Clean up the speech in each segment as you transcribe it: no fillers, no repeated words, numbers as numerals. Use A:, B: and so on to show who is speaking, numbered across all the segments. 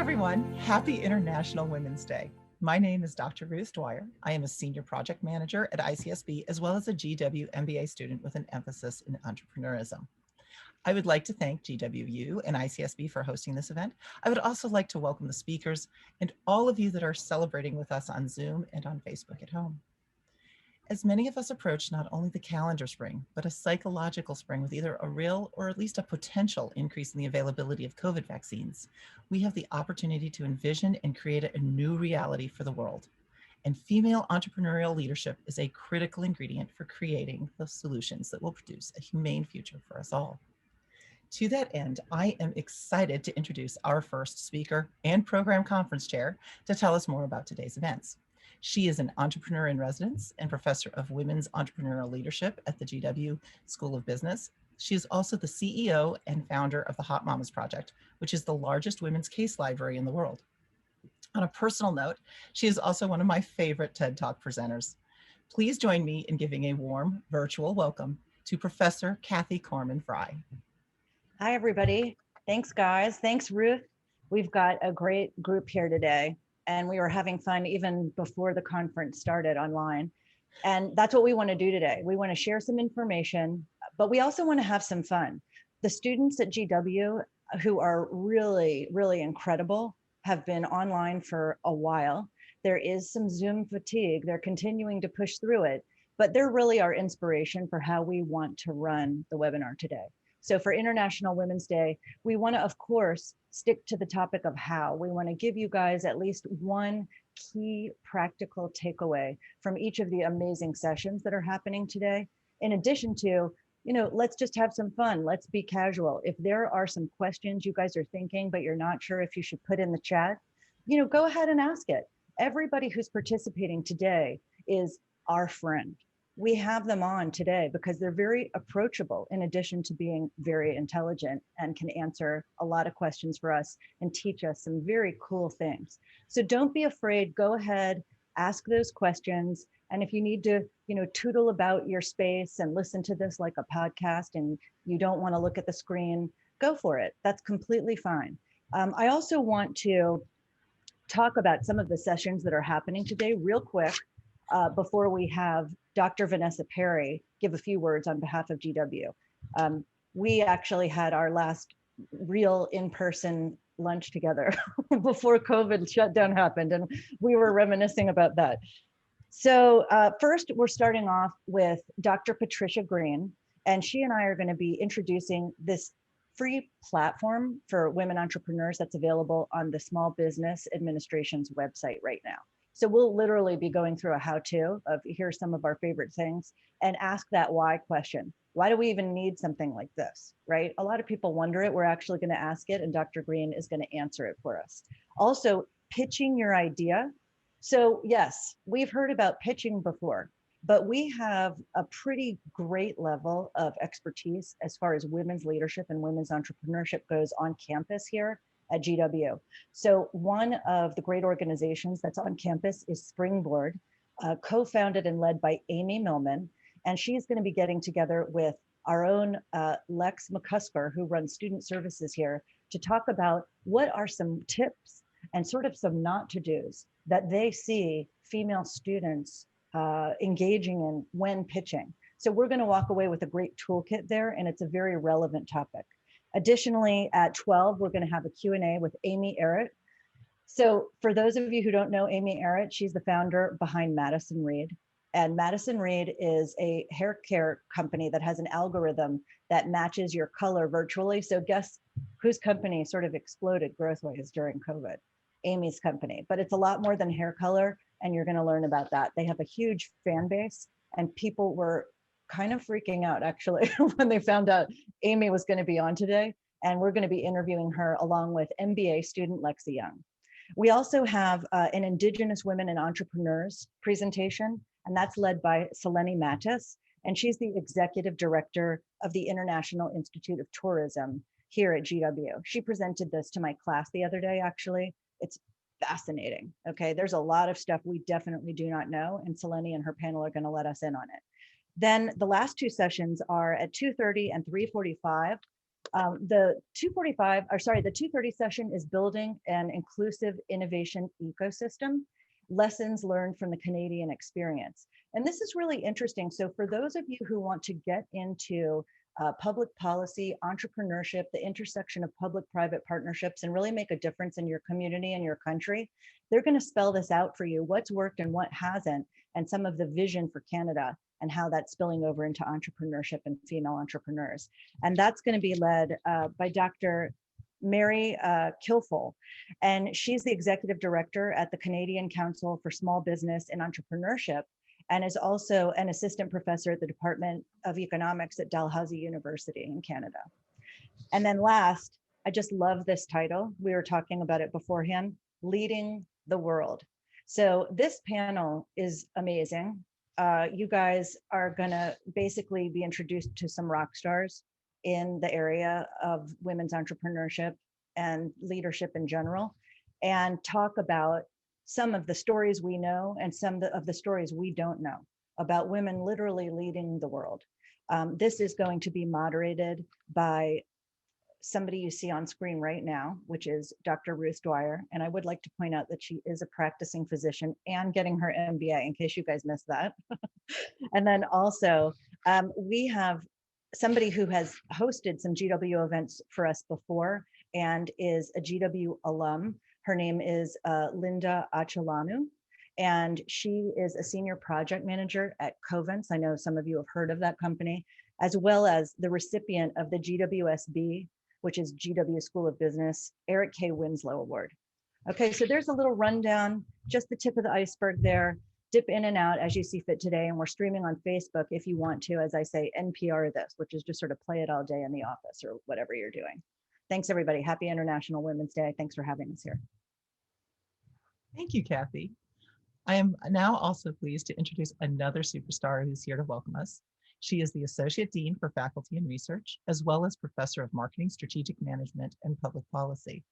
A: everyone. Happy International Women's Day. My name is Dr. Ruth Dwyer. I am a senior project manager at ICSB, as well as a GW MBA student with an emphasis in entrepreneurism. I would like to thank GWU and ICSB for hosting this event. I would also like to welcome the speakers and all of you that are celebrating with us on Zoom and on Facebook at home. As many of us approach not only the calendar spring, but a psychological spring with either a real or at least a potential increase in the availability of COVID vaccines, we have the opportunity to envision and create a new reality for the world. And female entrepreneurial leadership is a critical ingredient for creating the solutions that will produce a humane future for us all. To that end, I am excited to introduce our first speaker and program conference chair to tell us more about today's events. She is an entrepreneur in residence and professor of women's entrepreneurial leadership at the GW School of Business. She is also the CEO and founder of the Hot Mamas Project, which is the largest women's case library in the world. On a personal note, she is also one of my favorite TED Talk presenters. Please join me in giving a warm virtual welcome to Professor Kathy Corman-Fry.
B: Hi, everybody. Thanks, guys. Thanks, Ruth. We've got a great group here today, and we were having fun even before the conference started online. And that's what we want to do today. We want to share some information, but we also want to have some fun. The students at GW, who are really, really incredible, have been online for a while. There is some Zoom fatigue. They're continuing to push through it, but they're really our inspiration for how we want to run the webinar today. So for International Women's Day, we want to, of course, stick to the topic of how. We want to give you guys at least one key practical takeaway from each of the amazing sessions that are happening today. In addition to, let's just have some fun. Let's be casual. If there are some questions you guys are thinking, but you're not sure if you should put in the chat, go ahead and ask it. Everybody who's participating today is our friend. We have them on today because they're very approachable, in addition to being very intelligent, and can answer a lot of questions for us and teach us some very cool things. So don't be afraid. Go ahead, ask those questions. And if you need to, tootle about your space and listen to this like a podcast and you don't want to look at the screen, go for it. That's completely fine. I also want to talk about some of the sessions that are happening today real quick before we have Dr. Vanessa Perry give a few words on behalf of GW. We actually had our last real in-person lunch together before COVID shutdown happened, and we were reminiscing about that. So first, we're starting off with Dr. Patricia Green, and she and I are going to be introducing this free platform for women entrepreneurs that's available on the Small Business Administration's website right now. So we'll literally be going through a how-to of here's some of our favorite things and ask that why question. Why do we even need something like this, right? A lot of people wonder it. We're actually going to ask it, and Dr. Green is going to answer it for us. Also, pitching your idea. So yes, we've heard about pitching before, but we have a pretty great level of expertise as far as women's leadership and women's entrepreneurship goes on campus here at GW. So one of the great organizations that's on campus is Springboard, co-founded and led by Amy Millman. And she's going to be getting together with our own Lex McCusker, who runs student services here, to talk about what are some tips and sort of some not to-dos that they see female students engaging in when pitching. So we're going to walk away with a great toolkit there, and it's a very relevant topic. Additionally, at 12, we're going to have a Q&A with Amy Errett. So for those of you who don't know Amy Errett, she's the founder behind Madison Reed. And Madison Reed is a hair care company that has an algorithm that matches your color virtually. So guess whose company sort of exploded growth-wise during COVID? Amy's company. But it's a lot more than hair color, and you're going to learn about that. They have a huge fan base, and people were kind of freaking out actually when they found out Amy was going to be on today, and we're going to be interviewing her along with MBA student Lexi Young. We also have an Indigenous Women and Entrepreneurs presentation, and that's led by Selene Mattis, and she's the executive director of the International Institute of Tourism here at GW. She presented this to my class the other day, actually. It's fascinating, okay? There's a lot of stuff we definitely do not know, and Selene and her panel are going to let us in on it. Then the last two sessions are at 2:30 and 3:45. The 230 session is building an inclusive innovation ecosystem, lessons learned from the Canadian experience. And this is really interesting. So for those of you who want to get into public policy, entrepreneurship, the intersection of public-private partnerships, and really make a difference in your community and your country, they're going to spell this out for you, what's worked and what hasn't, and some of the vision for Canada and how that's spilling over into entrepreneurship and female entrepreneurs. And that's going to be led by Dr. Mary Kilfoyle, and she's the executive director at the Canadian Council for Small Business and Entrepreneurship, and is also an assistant professor at the Department of Economics at Dalhousie University in Canada. And then last, I just love this title. We were talking about it beforehand, Leading the World. So this panel is amazing. You guys are gonna basically be introduced to some rock stars in the area of women's entrepreneurship and leadership in general, and talk about some of the stories we know and some of the stories we don't know about women literally leading the world. This is going to be moderated by somebody you see on screen right now, which is Dr. Ruth Dwyer. And I would like to point out that she is a practicing physician and getting her MBA, in case you guys missed that. And then also, we have somebody who has hosted some GW events for us before and is a GW alum. Her name is Linda Achalanu, and she is a senior project manager at Covance. I know some of you have heard of that company, as well as the recipient of the GWSB, which is GW School of Business, Eric K. Winslow Award. Okay, so there's a little rundown, just the tip of the iceberg there. Dip in and out as you see fit today. And we're streaming on Facebook if you want to, as I say, NPR this, which is just sort of play it all day in the office or whatever you're doing. Thanks, everybody. Happy International Women's Day. Thanks for having us here.
A: Thank you, Kathy. I am now also pleased to introduce another superstar who's here to welcome us. She is the Associate Dean for Faculty and Research, as well as Professor of Marketing, Strategic Management, and Public Policy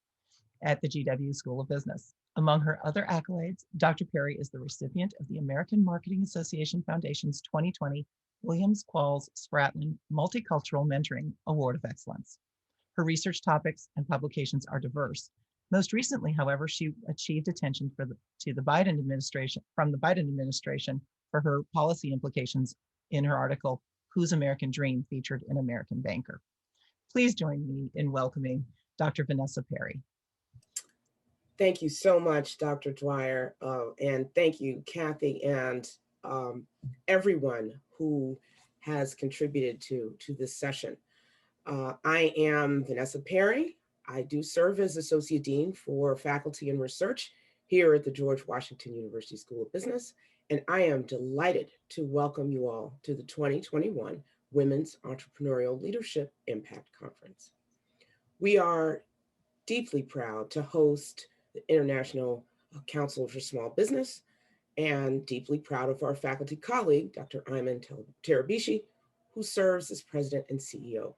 A: at the GW School of Business. Among her other accolades, Dr. Perry is the recipient of the American Marketing Association Foundation's 2020 Williams Qualls Spratling Multicultural Mentoring Award of Excellence. Her research topics and publications are diverse. Most recently, however, she achieved attention from the Biden administration for her policy implications in her article, Whose American Dream, featured in American Banker. Please join me in welcoming Dr. Vanessa Perry.
C: Thank you so much, Dr. Dwyer, and thank you, Kathy, and everyone who has contributed to this session. I am Vanessa Perry. I do serve as Associate Dean for Faculty and Research here at the George Washington University School of Business, and I am delighted to welcome you all to the 2021 Women's Entrepreneurial Leadership Impact Conference. We are deeply proud to host the International Council for Small Business, and deeply proud of our faculty colleague, Dr. Ayman Tarabishi, who serves as President and CEO.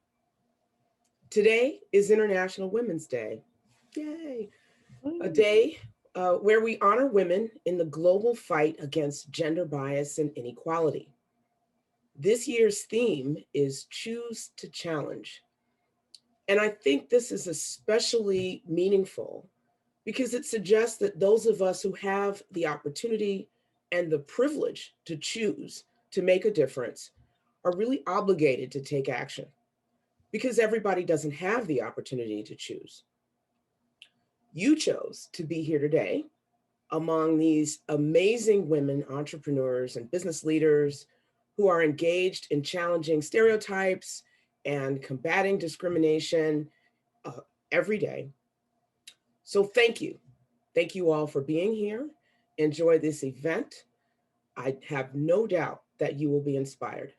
C: Today is International Women's Day. Yay! A day where we honor women in the global fight against gender bias and inequality. This year's theme is Choose to Challenge. And I think this is especially meaningful because it suggests that those of us who have the opportunity and the privilege to choose to make a difference are really obligated to take action, because everybody doesn't have the opportunity to choose. You chose to be here today among these amazing women entrepreneurs and business leaders who are engaged in challenging stereotypes and combating discrimination every day. So thank you. Thank you all for being here. Enjoy this event. I have no doubt that you will be inspired.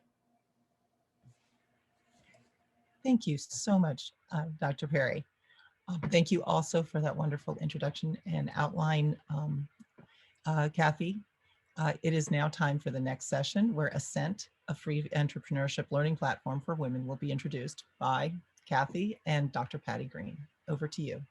A: Thank you so much, Dr. Perry. Thank you also for that wonderful introduction and outline, Kathy. It is now time for the next session, where Ascent, a free entrepreneurship learning platform for women, will be introduced by Kathy and Dr. Patty Green. Over to you.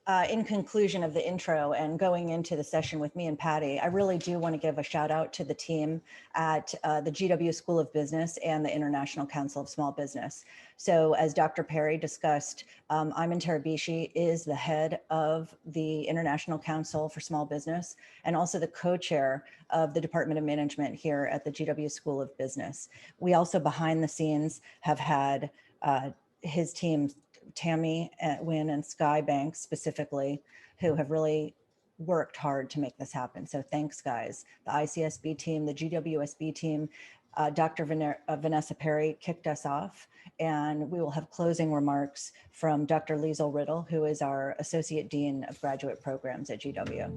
B: In conclusion of the intro and going into the session with me and Patty, I really do want to give a shout out to the team at the GW School of Business and the International Council of Small Business. So as Dr. Perry discussed, Ayman Tarabishi is the head of the International Council for Small Business and also the co-chair of the Department of Management here at the GW School of Business. We also behind the scenes have had his team, Tammy, Wynn, and Sky Banks specifically, who have really worked hard to make this happen. So thanks, guys. The ICSB team, the GWSB team, Dr. Vanessa Perry kicked us off, and we will have closing remarks from Dr. Liesel Riddle, who is our Associate Dean of Graduate Programs at GW.